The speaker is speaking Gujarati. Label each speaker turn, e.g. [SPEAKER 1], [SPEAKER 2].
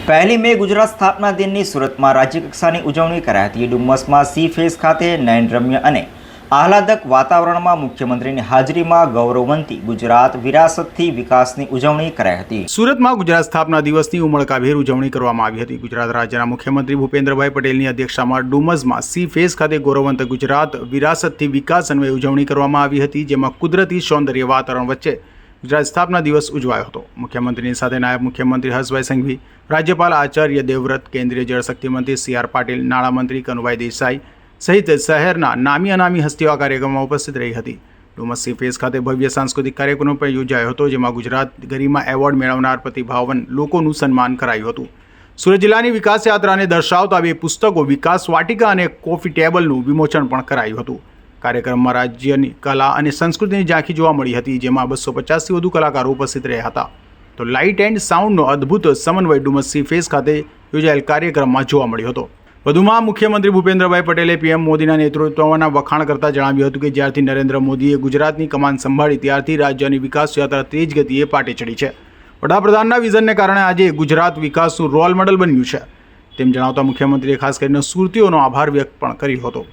[SPEAKER 1] પહેલી મે ગુજરાત સ્થાપના દિનની સુરતમાં રાજ્યકક્ષાની ઉજવણી કરાઈ હતી। ડુમ્મસમાં સી ફેસ ખાતે નયનરમ્ય અને આહલાદક વાતાવરણમાં મુખ્યમંત્રીની હાજરીમાં ગૌરવવંતી ગુજરાત વિરાસતથી વિકાસની ઉજવણી કરાઈ હતી।
[SPEAKER 2] સુરતમાં ગુજરાત સ્થાપના દિવસની ઉમળકાભેર ઉજવણી કરવામાં આવી હતી। ગુજરાત રાજ્યના મુખ્યમંત્રી ભૂપેન્દ્રભાઈ પટેલની અધ્યક્ષતામાં ડુમ્મસમાં સી ફેસ ખાતે ગૌરવવંત ગુજરાત વિરાસતથી વિકાસ અન્વયે ઉજવણી કરવામાં આવી હતી, જેમાં કુદરતી સૌંદર્ય વાતાવરણ વચ્ચે ગુજરાત સ્થાપના દિવસ ઉજવાયો હતો। મુખ્યમંત્રીની સાથે નાયબ મુખ્યમંત્રી હર્ષભાઈ સંઘવી, રાજ્યપાલ આચાર્ય દેવવ્રત, કેન્દ્રીય જળશક્તિ મંત્રી સી.આર. પાટીલ, નાણામંત્રી કનુભાઈ દેસાઈ સહિત શહેરના નામી અનામી હસ્તીઓ આ કાર્યક્રમમાં ઉપસ્થિત રહી હતી। ડુમસ સી ફેસ ખાતે ભવ્ય સાંસ્કૃતિક કાર્યક્રમ પણ યોજાયો હતો, જેમાં ગુજરાત ગરિમા એવોર્ડ મેળવનાર પ્રતિભાવન લોકોનું સન્માન કરાયું હતું। સુરત જિલ્લાની વિકાસ યાત્રાને દર્શાવતા બે પુસ્તકો, વિકાસ વાટિકા અને કોફી ટેબલનું વિમોચન પણ કરાયું હતું। કાર્યક્રમમાં રાજ્યની કલા અને સંસ્કૃતિની ઝાંખી જોવા મળી હતી, જેમાં 250થી વધુ કલાકારો ઉપસ્થિત રહ્યા હતા। તો લાઇટ એન્ડ સાઉન્ડનો અદ્ભુત સમન્વય ડુમસ સી ફેસ ખાતે યોજાયેલ કાર્યક્રમમાં જોવા મળ્યો હતો। વધુમાં મુખ્યમંત્રી ભૂપેન્દ્રભાઈ પટેલે પીએમ મોદીના નેતૃત્વના વખાણ કરતા જણાવ્યું હતું કે જ્યારથી નરેન્દ્ર મોદીએ ગુજરાતની કમાન સંભાળી ત્યારથી રાજ્યની વિકાસ યાત્રા તેજ ગતિએ પાટે ચડી છે। વડાપ્રધાનના વિઝનને કારણે આજે ગુજરાત વિકાસનું રોલ મોડલ બન્યું છે, તેમ જણાવતા મુખ્યમંત્રીએ ખાસ કરીને સુરતીઓનો આભાર વ્યક્ત પણ કર્યો હતો।